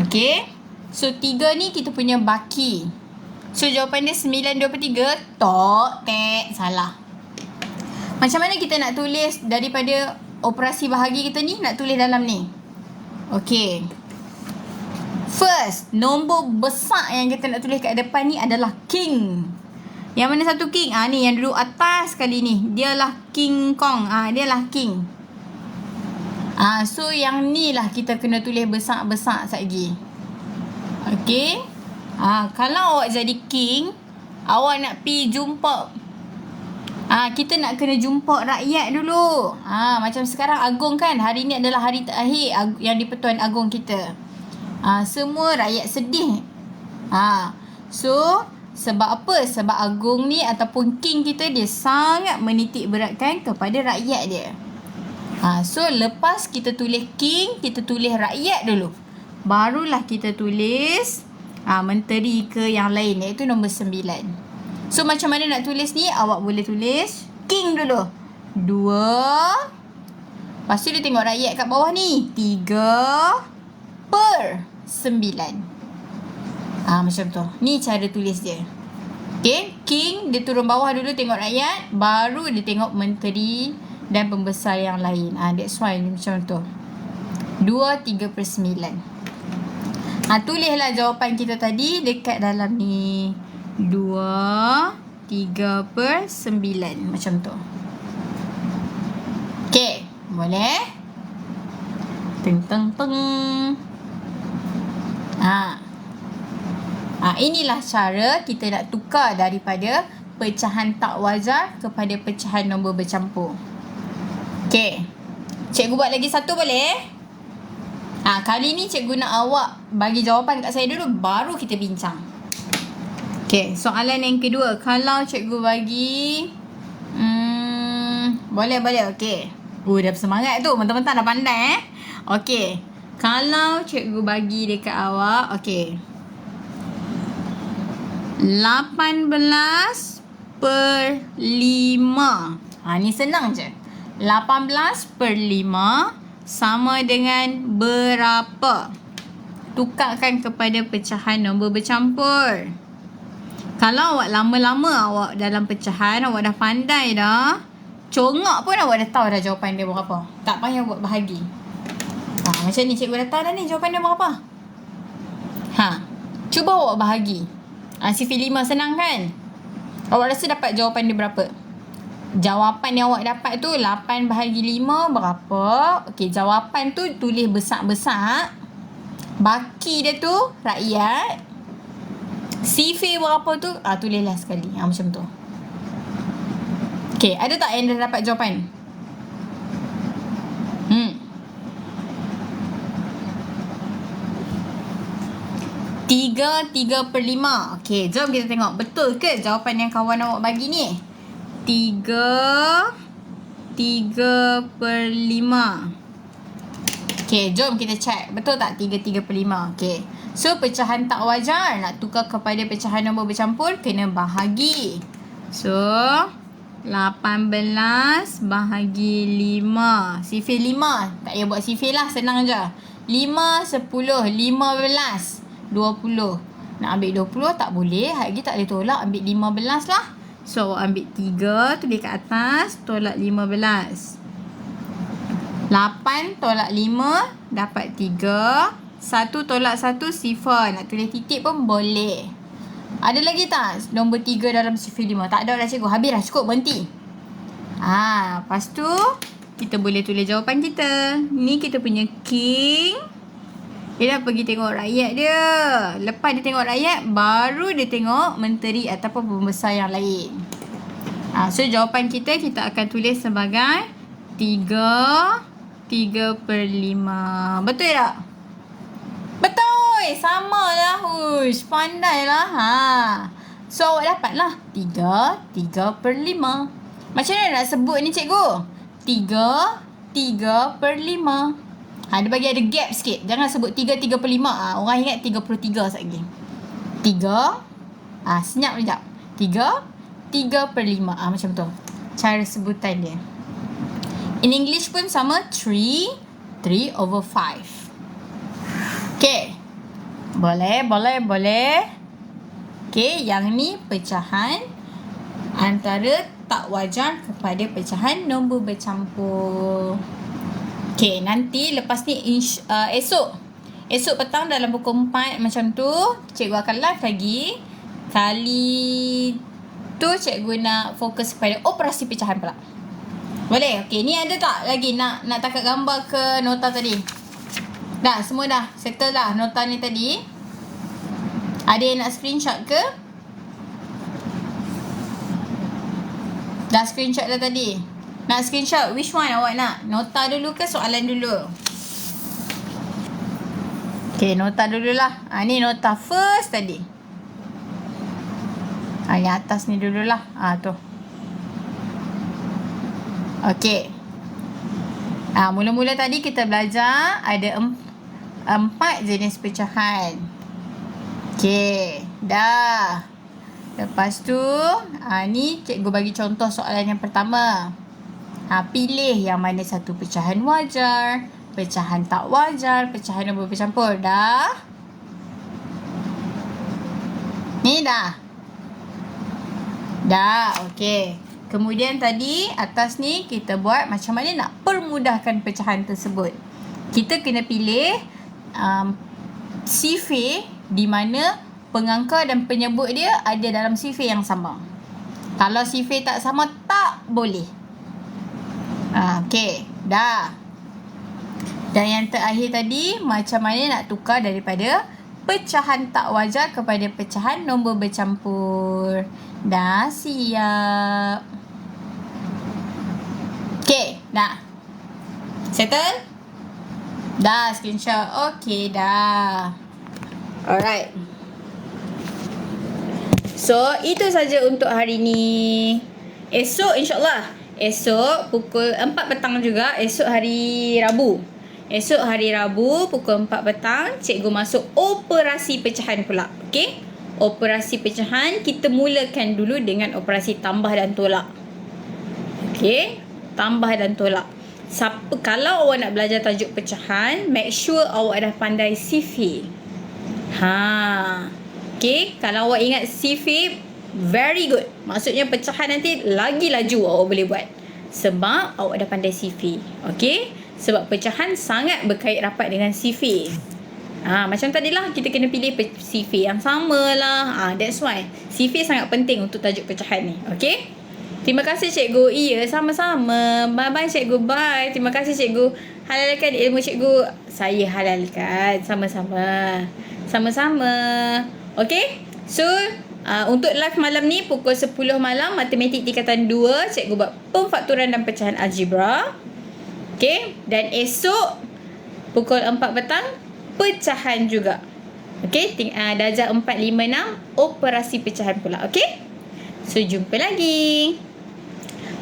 Okey. So 3 ni kita punya baki. So jawapan dia 9/23. Salah. Macam mana kita nak tulis daripada operasi bahagi kita ni? Nak tulis dalam ni. Okey. First, nombor besar yang kita nak tulis kat depan ni adalah king. Yang mana satu king? Ni yang duduk atas kali ni. Dialah King Kong. Dialah king. So yang ni lah kita kena tulis besar-besar sekali. Okey. Kalau awak jadi king, awak nak pergi jumpa, kita nak kena jumpa rakyat dulu. Macam sekarang Agong kan, hari ni adalah hari terakhir yang di-Pertuan Agong kita. Semua rakyat sedih. So sebab apa? Sebab Agong ni ataupun king kita, dia sangat menitik beratkan kepada rakyat dia. So lepas kita tulis king, kita tulis rakyat dulu. Barulah kita tulis menteri ke yang lain, iaitu nombor 9. So macam mana nak tulis ni? Awak boleh tulis king dulu. 2. Lepas tu dia tengok rakyat kat bawah ni. 3/9. Macam tu. Ni cara tulis dia. Okay. King, dia turun bawah dulu tengok rakyat. Baru dia tengok menteri dan pembesar yang lain. That's why macam tu. 2/3/9. Tulislah jawapan kita tadi dekat dalam ni. 2/3/9. Macam tu. Okay. Boleh? Teng. Inilah cara kita nak tukar daripada pecahan tak wajar kepada pecahan nombor bercampur. Okey. Cikgu buat lagi satu boleh? Kali ni cikgu nak awak bagi jawapan kat saya dulu, baru kita bincang. Okey, soalan yang kedua. Kalau cikgu bagi boleh. Okey. Dah bersemangat tu. Mentang-mentang dah pandai Okey. Kalau cikgu bagi dekat awak, okey, 18/5. Ni senang je. 18/5 sama dengan berapa? Tukarkan kepada pecahan nombor bercampur. Kalau awak lama-lama awak dalam pecahan, awak dah pandai dah, congak pun awak dah tahu dah jawapan dia berapa. Tak payah buat bahagi. Macam ni cikgu dah tahu dah ni jawapan dia berapa. Cuba awak bahagi. Sifir 5 senang kan? Awak rasa dapat jawapan dia berapa? Jawapan yang awak dapat tu 8/5 berapa? Okey, jawapan tu tulis besar-besar. Baki dia tu rakyat. Sifir berapa tu? Tulislah sekali. Macam tu. Okey, ada tak yang dah dapat jawapan? 3/5. Okey, jom kita tengok. Betul ke jawapan yang kawan awak bagi ni? 3/5. Okey, jom kita check. Betul tak 3/5? Okey. So, pecahan tak wajar nak tukar kepada pecahan nombor bercampur, kena bahagi. So, 18/5. Sifir 5. Tak payah buat sifir lah. Senang je. 5, 10, 15. 20. Nak ambil 20 tak boleh. Lagi tak boleh tolak. Ambil 15 lah. So, awak ambil 3. Tulis kat atas. Tolak 15. 8 tolak 5. Dapat 3. 1 tolak 1 sifar. Nak tulis titik pun boleh. Ada lagi tak nombor 3 dalam sifir 5? Tak ada dah cikgu. Habis dah. Cukup berhenti. Lepas tu kita boleh tulis jawapan kita. Ni kita punya king. Dia dah pergi tengok rakyat dia. Lepas dia tengok rakyat, baru dia tengok menteri ataupun pembesar yang lain. So, jawapan kita akan tulis sebagai 3/5. Betul tak? Betul! Sama lah. Pandai lah. So awak dapatlah 3 per 5. Macam mana nak sebut ni cikgu? 3 per 5. Dia bagi ada gap sikit. Jangan sebut 3 per 5. Orang ingat 33 sekejap lagi. 3. Senyap sekejap. 3 per 5. Macam tu. Cara sebutan dia. In English pun sama. 3 over 5. Okay. Boleh. Okay. Yang ni pecahan antara tak wajar kepada pecahan nombor bercampur. Okay. Nanti lepas ni esok petang dalam pukul 4 macam tu, cikgu akan live lagi. Kali tu cikgu nak fokus kepada operasi pecahan pula. Boleh? Okay, ni ada tak lagi nak takat gambar ke nota tadi? Dah, semua dah settle dah nota ni tadi. Ada yang nak screenshot ke? Dah screenshot dah tadi. Nak screenshot which one awak nak? Nota dulu ke soalan dulu? Okay, nota dululah. Ni nota first tadi. Yang atas ni dululah. Tu. Okay. Mula-mula tadi kita belajar ada 4 jenis pecahan. Okay. Dah. Lepas tu, ni cikgu bagi contoh soalan yang pertama. Pilih yang mana satu pecahan wajar, pecahan tak wajar, pecahan nombor bercampur. Dah? Ni dah? Dah, okey. Kemudian tadi atas ni kita buat macam mana nak permudahkan pecahan tersebut. Kita kena pilih sifir di mana pengangka dan penyebut dia ada dalam sifir yang sama. Kalau sifir tak sama, tak boleh. Okey, dah. Dan yang terakhir tadi, macam mana nak tukar daripada pecahan tak wajar kepada pecahan nombor bercampur. Dah siap. Okay, dah. Settle? Dah screenshot. Okay, dah. Alright. So, itu saja untuk hari ni. Esok insyaAllah. Esok pukul 4 petang juga. Esok hari Rabu. Esok hari Rabu pukul 4 petang. Cikgu masuk operasi pecahan pula. Okay? Operasi pecahan kita mulakan dulu dengan operasi tambah dan tolak. Okay? Tambah dan tolak. Kalau awak nak belajar tajuk pecahan, make sure awak dah pandai sifir. Okay? Kalau awak ingat sifir, very good. Maksudnya pecahan nanti lagi laju awak boleh buat. Sebab awak dah pandai sifir. Okay? Sebab pecahan sangat berkait rapat dengan sifir. Macam tadilah kita kena pilih sifir yang sama lah. That's why sifir sangat penting untuk tajuk pecahan ni. Okay? Terima kasih cikgu. Iya, sama-sama. Bye-bye cikgu. Bye. Terima kasih cikgu. Halalkan ilmu cikgu. Saya halalkan. Sama-sama. Sama-sama. Okay? So, untuk live malam ni pukul 10 malam matematik tingkatan 2, cikgu buat pemfakturan dan pecahan algebra. Okay? Dan esok pukul 4 petang pecahan juga. Okay? Darjah 4, 5, 6 operasi pecahan pula. Okay? So, jumpa lagi.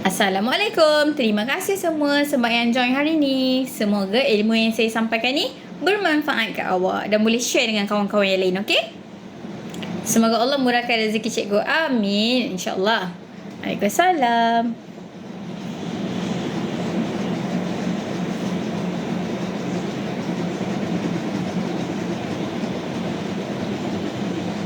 Assalamualaikum. Terima kasih semua sebab yang join hari ni. Semoga ilmu yang saya sampaikan ni bermanfaat kat awak dan boleh share dengan kawan-kawan yang lain. Okay? Semoga Allah murahkan rezeki cikgu. Amin. InsyaAllah. Waalaikumsalam.